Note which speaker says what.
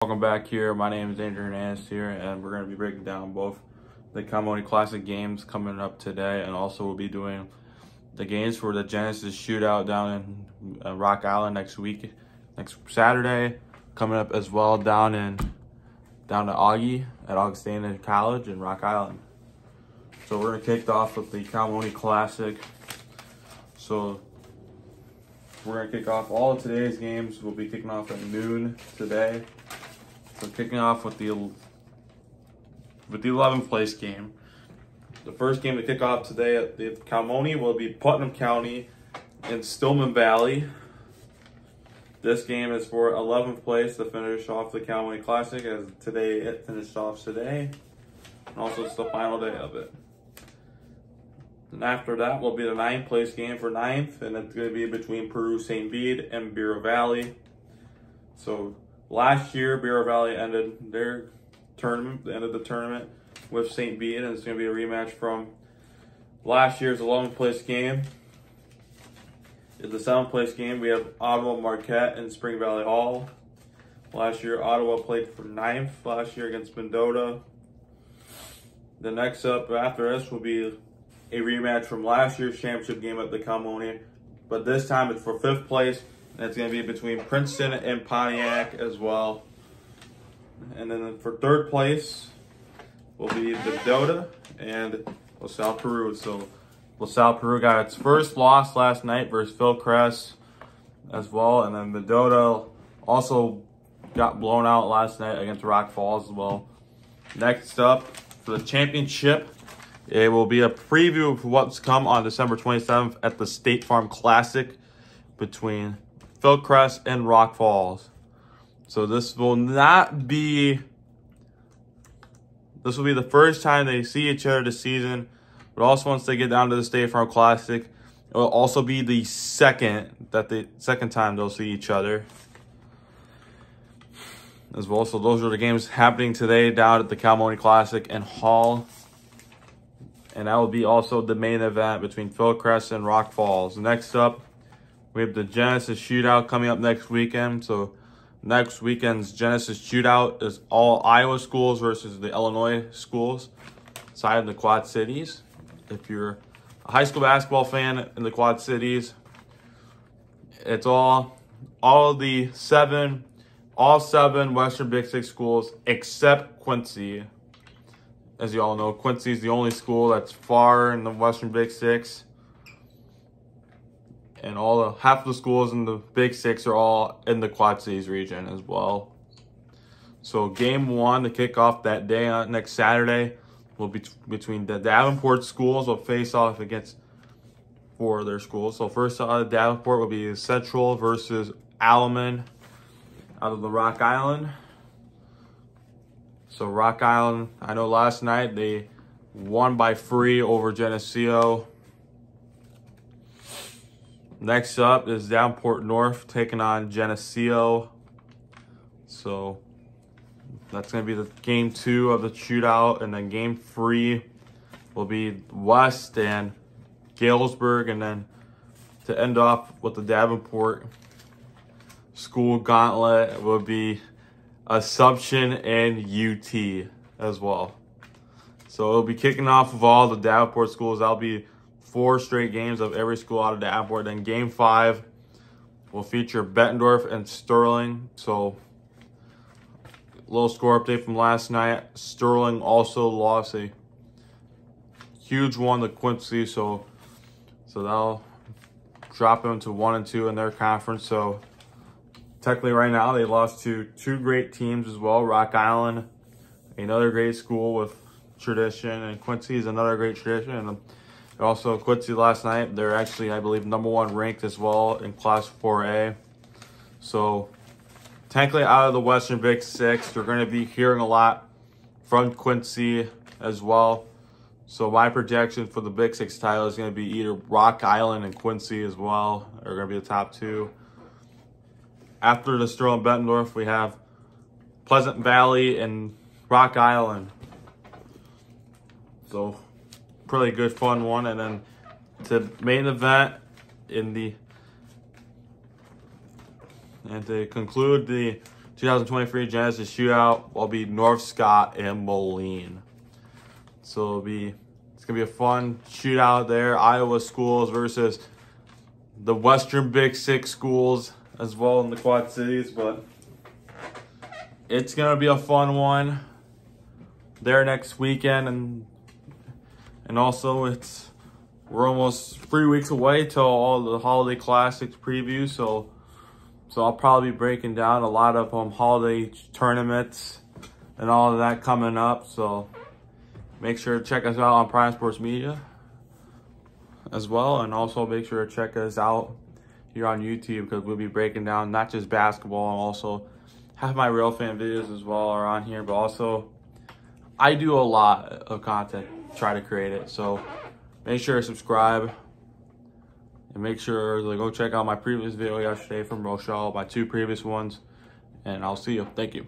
Speaker 1: Welcome back here. My name is Andrew Hernandez here, and we're going to be breaking down both the Colmone Classic games coming up today, and also we'll be doing the games for the Genesis Shootout down in Rock Island next Saturday, coming up as well down to Augie at Augustana College in Rock Island. So we're going to kick off with the Colmone Classic. So we're going to kick off all of today's games. We'll be kicking off at noon today. So kicking off with the 11th place game. The first game to kick off today at the Colmone will be Putnam County in Stillman Valley. This game is for 11th place to finish off the Colmone Classic, as today it finished off today. And also it's the final day of it. And after that will be the 9th place game for 9th, and it's going to be between Peru St. Bede and Bureau Valley. So last year, Bureau Valley ended their tournament, with St. Bede, and it's going to be a rematch from last year's 11th place game. In the 7th place game, we have Ottawa Marquette and Spring Valley Hall. Last year, Ottawa played for 9th last year against Mendota. The next up after this will be a rematch from last year's championship game at the Colmone, but this time it's for 5th place, and it's going to be between Princeton and Pontiac as well. And then for 3rd place will be Mendota and LaSalle Peru. So LaSalle Peru got its first loss last night versus Philcrest as well, and then Mendota also got blown out last night against Rock Falls as well. Next up for the championship, it will be a preview of what's come on December 27th at the State Farm Classic between Philcrest and Rock Falls. So this will be the first time they see each other this season, but also once they get down to the State Farm Classic, it will also be the second time they'll see each other as well. So those are the games happening today down at the Colmone Classic and Hall. And that will be also the main event between Philcrest and Rock Falls. Next up, we have the Genesis Shootout coming up next weekend. So next weekend's Genesis Shootout is all Iowa schools versus the Illinois schools side of the Quad Cities. If you're a high school basketball fan in the Quad Cities, it's all seven Western Big Six schools except Quincy. As you all know, Quincy is the only school that's far in the Western Big Six. And half of the schools in the Big Six are all in the Quad Cities region as well. So game 1 to kick off that day next Saturday will be between the Davenport schools. Will face off against 4 of their schools. So first out of Davenport will be Central versus Alaman out of the Rock Island. So Rock Island, I know last night they won by 3 over Geneseo. Next up is Davenport North taking on Geneseo. So that's going to be the game 2 of the shootout. And then game 3 will be West and Galesburg. And then to end off with the Davenport school gauntlet will be Assumption and UT as well. So it'll be kicking off of all the Davenport schools. That'll be 4 straight games of every school out of Davenport. Then game 5 will feature Bettendorf and Sterling. So a little score update from last night. Sterling also lost a huge one to Quincy. So that'll drop them to 1 and 2 in their conference. So technically right now they lost to 2 great teams as well. Rock Island, another great school with tradition, and Quincy is another great tradition. And also Quincy last night, they're actually, I believe, #1 ranked as well in Class 4A. So technically out of the Western Big Six, you're going to be hearing a lot from Quincy as well. So my projection for the Big Six title is going to be either Rock Island and Quincy as well, are going to be the top 2. After the Sterling Bettendorf, we have Pleasant Valley and Rock Island. So pretty good fun one. And then to main event in the And to conclude the 2023 Genesis Shootout will be North Scott and Moline. So it's gonna be a fun shootout there. Iowa schools versus the Western Big Six schools as well in the Quad Cities, but it's gonna be a fun one there next weekend, and also we're almost 3 weeks away till all the holiday classics preview, so I'll probably be breaking down a lot of holiday tournaments and all of that coming up. So make sure to check us out on Prime Sports Media as well, and also make sure to check us out here on YouTube, because we'll be breaking down not just basketball, and also have my real fan videos as well are on here, but also I do a lot of content, try to create it. So make sure to subscribe, and make sure to go check out my previous video yesterday from Shooutout, my 2 previous ones, and I'll see you. Thank you.